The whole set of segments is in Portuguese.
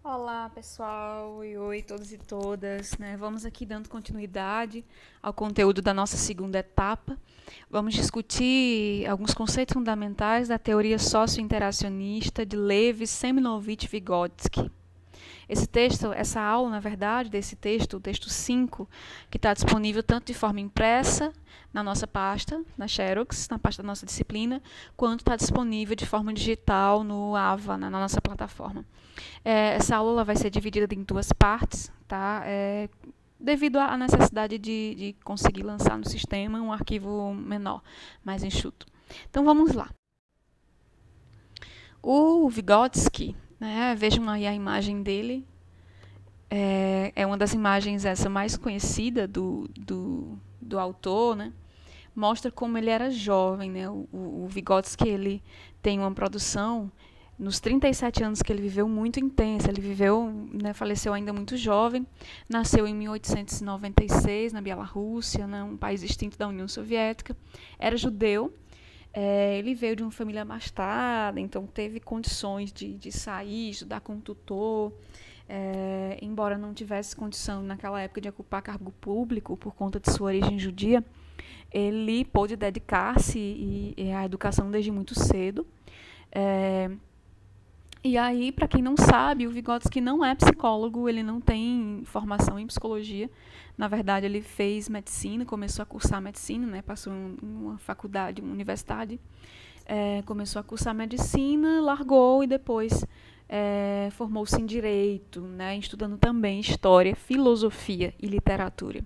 Olá, pessoal, e oi, todos e todas, né? Vamos aqui dando continuidade ao conteúdo da nossa segunda etapa. Vamos discutir alguns conceitos fundamentais da teoria socio-interacionista de Levi, Seminovich e Vygotsky. Esse texto, essa aula, na verdade, desse texto, o texto 5, que está disponível tanto de forma impressa na nossa pasta, na Xerox, na pasta da nossa disciplina, quanto está disponível de forma digital no AVA, na nossa plataforma. Essa aula vai ser dividida em duas partes, tá? Devido à necessidade de conseguir lançar no sistema um arquivo menor, mais enxuto. Então vamos lá. O Vygotsky, né, vejam aí a imagem dele, é uma das imagens essa mais conhecida do autor, né? Mostra como ele era jovem, né? O Vygotsky, ele tem uma produção nos 37 anos que ele viveu muito intensa. Ele viveu, né, faleceu ainda muito jovem, nasceu em 1896 na Bielorrússia, né, um país extinto da União Soviética. Era judeu. Ele veio de uma família abastada, então teve condições de sair, estudar com um tutor. Embora não tivesse condição naquela época de ocupar cargo público por conta de sua origem judia, ele pôde dedicar-se à educação desde muito cedo. E aí, para quem não sabe, o Vygotsky não é psicólogo, ele não tem formação em psicologia. Na verdade, ele fez medicina, começou a cursar medicina, né? Passou em uma faculdade, uma universidade, começou a cursar medicina, largou e depois formou-se em direito, né? Estudando também história, filosofia e literatura.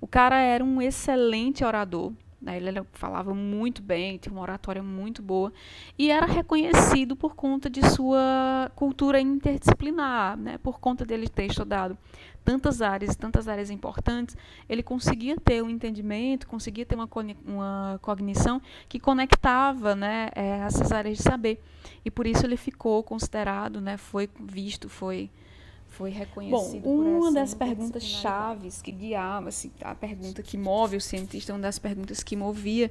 O cara era um excelente orador. Ele falava muito bem, tinha uma oratória muito boa e era reconhecido por conta de sua cultura interdisciplinar, né? Por conta dele ter estudado tantas áreas importantes, ele conseguia ter um entendimento, conseguia ter uma cognição que conectava, né, essas áreas de saber. E por isso ele ficou considerado, né, foi visto, foi reconhecido. Bom, uma das perguntas chaves que guiava, assim, a pergunta que move o cientista, uma das perguntas que movia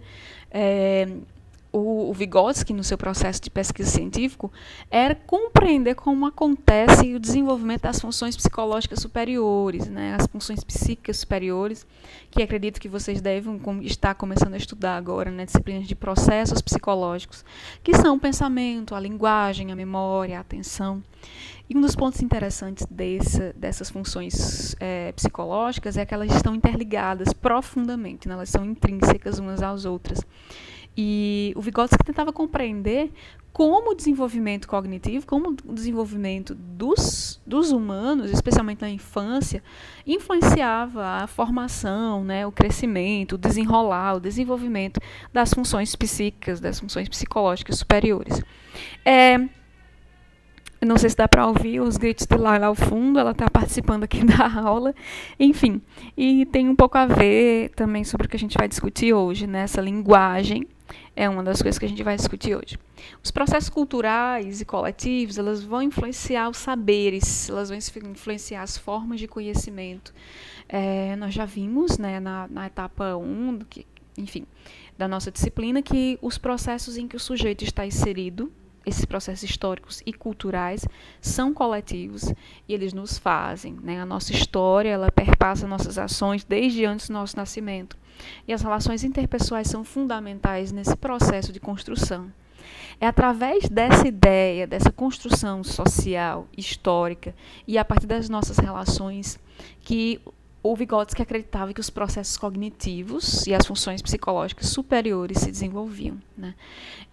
o Vygotsky no seu processo de pesquisa científico era compreender como acontece o desenvolvimento das funções psicológicas superiores, né, as funções psíquicas superiores, que acredito que vocês devem estar começando a estudar agora, né, disciplinas de processos psicológicos, que são o pensamento, a linguagem, a memória, a atenção. E um dos pontos interessantes dessas funções psicológicas é que elas estão interligadas profundamente, né? Elas são intrínsecas umas às outras. E o Vygotsky tentava compreender como o desenvolvimento cognitivo, como o desenvolvimento dos humanos, especialmente na infância, influenciava a formação, né, o crescimento, o desenrolar, o desenvolvimento das funções psíquicas, das funções psicológicas superiores. Não sei se dá para ouvir os gritos de Laila ao fundo, ela está participando aqui da aula. Enfim, e tem um pouco a ver também sobre o que a gente vai discutir hoje, né? Essa linguagem é uma das coisas que a gente vai discutir hoje. Os processos culturais e coletivos, elas vão influenciar os saberes, elas vão influenciar as formas de conhecimento. Nós já vimos, né, na etapa 1, enfim, da nossa disciplina, que os processos em que o sujeito está inserido, esses processos históricos e culturais, são coletivos e eles nos fazem, né? A nossa história, ela perpassa nossas ações desde antes do nosso nascimento. E as relações interpessoais são fundamentais nesse processo de construção. É através dessa ideia, dessa construção social, histórica, e a partir das nossas relações, que o Vygotsky acreditava que os processos cognitivos e as funções psicológicas superiores se desenvolviam, né?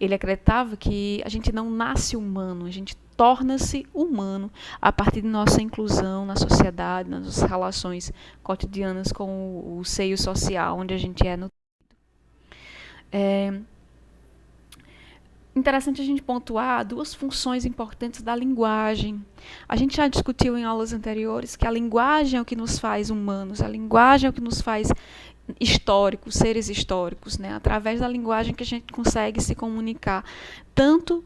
Ele acreditava que a gente não nasce humano, a gente torna-se humano a partir de nossa inclusão na sociedade, nas nossas relações cotidianas com o seio social onde a gente é nutrido. Interessante a gente pontuar duas funções importantes da linguagem. A gente já discutiu em aulas anteriores que a linguagem é o que nos faz humanos, a linguagem é o que nos faz históricos, seres históricos, né? Através da linguagem que a gente consegue se comunicar tanto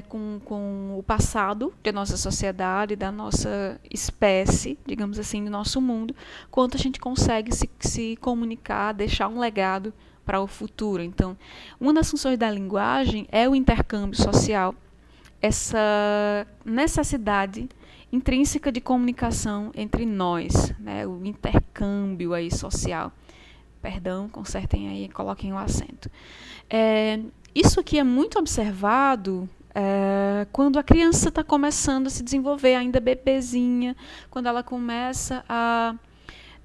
com o passado da nossa sociedade, da nossa espécie, digamos assim, do nosso mundo, quanto a gente consegue se comunicar, deixar um legado para o futuro. Então, uma das funções da linguagem é o intercâmbio social, essa necessidade intrínseca de comunicação entre nós, né? O intercâmbio aí social. Perdão, consertem aí, coloquem o acento. Isso aqui é muito observado quando a criança está começando a se desenvolver, ainda bebezinha, quando ela começa a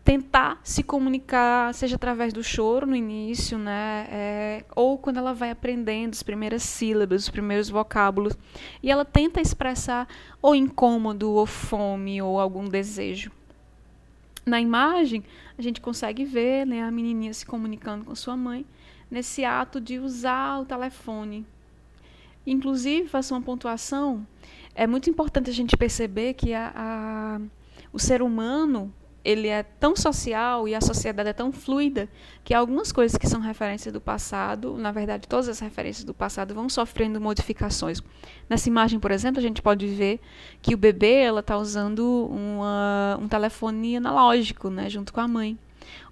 tentar se comunicar, seja através do choro no início, né, ou quando ela vai aprendendo as primeiras sílabas, os primeiros vocábulos, e ela tenta expressar ou incômodo, ou fome, ou algum desejo. Na imagem, a gente consegue ver, né, a menininha se comunicando com sua mãe, nesse ato de usar o telefone. Inclusive, faço uma pontuação, é muito importante a gente perceber que o ser humano, ele é tão social e a sociedade é tão fluida que algumas coisas que são referências do passado, na verdade todas as referências do passado vão sofrendo modificações. Nessa imagem, por exemplo, a gente pode ver que o bebê está usando um telefone analógico, né, junto com a mãe.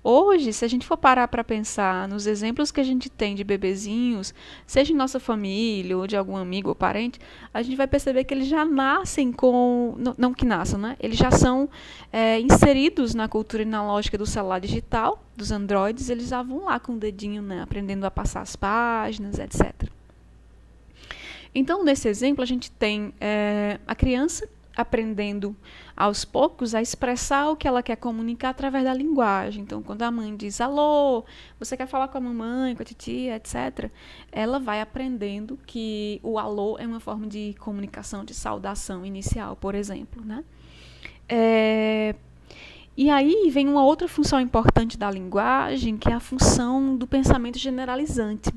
Hoje, se a gente for parar para pensar nos exemplos que a gente tem de bebezinhos, seja em nossa família ou de algum amigo ou parente, a gente vai perceber que eles já nascem com... Não que nasçam, né? Eles já são inseridos na cultura analógica do celular digital, dos androides, eles já vão lá com o dedinho, né, aprendendo a passar as páginas, etc. Então, nesse exemplo, a gente tem a criança aprendendo aos poucos a expressar o que ela quer comunicar através da linguagem. Então, quando a mãe diz alô, você quer falar com a mamãe, com a titia, etc., ela vai aprendendo que o alô é uma forma de comunicação, de saudação inicial, por exemplo, né? E aí vem uma outra função importante da linguagem, que é a função do pensamento generalizante.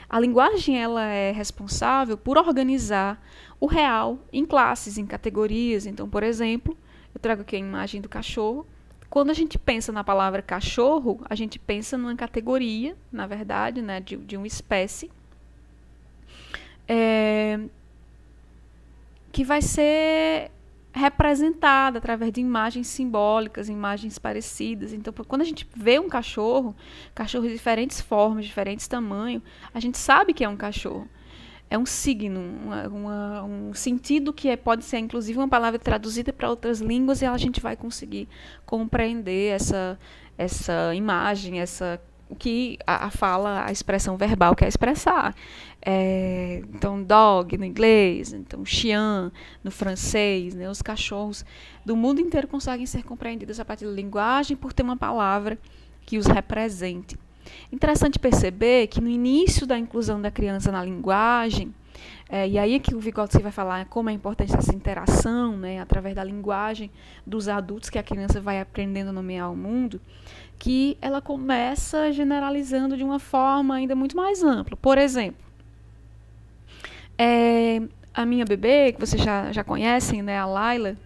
A linguagem ela é responsável por organizar o real em classes, em categorias. Então, por exemplo, eu trago aqui a imagem do cachorro. Quando a gente pensa na palavra cachorro, a gente pensa numa categoria, na verdade, né, de uma espécie, que vai ser representada através de imagens simbólicas, imagens parecidas. Então, quando a gente vê um cachorro de diferentes formas, diferentes tamanhos, a gente sabe que é um cachorro. É um signo, um sentido que pode ser, inclusive, uma palavra traduzida para outras línguas e a gente vai conseguir compreender essa imagem, o que a fala, a expressão verbal quer expressar. Então, dog no inglês, então, chien no francês, né? Os cachorros do mundo inteiro conseguem ser compreendidos a partir da linguagem por ter uma palavra que os represente. Interessante perceber que no início da inclusão da criança na linguagem, e aí é que o Vygotsky vai falar como é importante essa interação, né, através da linguagem dos adultos que a criança vai aprendendo a nomear o mundo, que ela começa generalizando de uma forma ainda muito mais ampla. Por exemplo, a minha bebê, que vocês já conhecem, né, a Laila,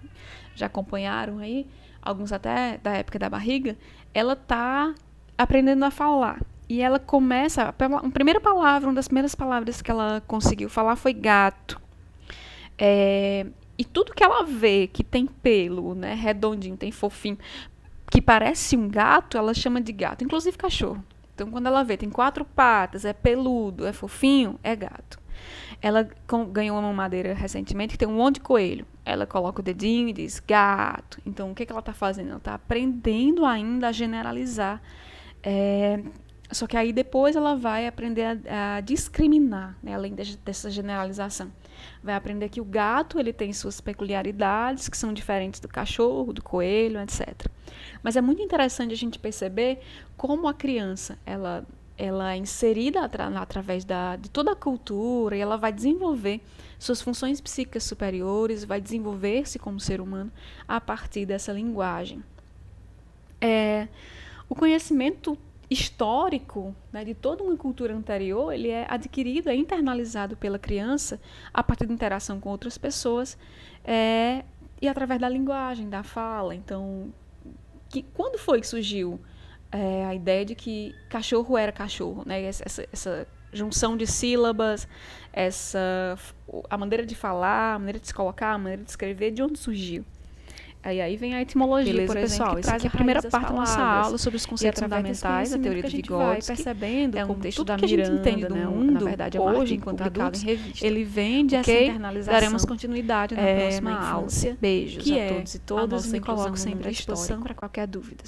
já acompanharam aí, alguns até da época da barriga, ela está aprendendo a falar. E ela começa, a primeira palavra, uma das primeiras palavras que ela conseguiu falar foi gato. E tudo que ela vê que tem pelo, né, redondinho, tem fofinho, que parece um gato, ela chama de gato, inclusive cachorro. Então, quando ela vê, tem 4 patas, é peludo, é fofinho, é gato. Ela ganhou uma mamadeira recentemente que tem um monte de coelho. Ela coloca o dedinho e diz gato. Então, o que ela está fazendo? Ela está aprendendo ainda a generalizar. Só que aí depois ela vai aprender a discriminar, né, além dessa generalização. Vai aprender que o gato ele tem suas peculiaridades, que são diferentes do cachorro, do coelho, etc. Mas é muito interessante a gente perceber como a criança ela é inserida através de toda a cultura e ela vai desenvolver suas funções psíquicas superiores, vai desenvolver-se como ser humano a partir dessa linguagem. O conhecimento histórico, né, de toda uma cultura anterior, ele é adquirido, é internalizado pela criança a partir da interação com outras pessoas e através da linguagem, da fala. Então, quando foi que surgiu a ideia de que cachorro era cachorro, né? Essa junção de sílabas, a maneira de falar, a maneira de se colocar, a maneira de escrever, de onde surgiu? Aí vem a etimologia, beleza, por exemplo, pessoal, que traz a primeira parte da nossa aula sobre os conceitos fundamentais da teoria de Vygotsky, percebendo é um como texto tudo da que a gente Miranda, entende do né, mundo, na verdade, é um hoje, artigo enquanto publicado adultos, em revista. ele vem de essa internalização. Daremos continuidade na próxima na aula. infância, Beijos que a todos e todas, nossa me coloco inclusão no sempre mundo à disposição histórico. para qualquer dúvida.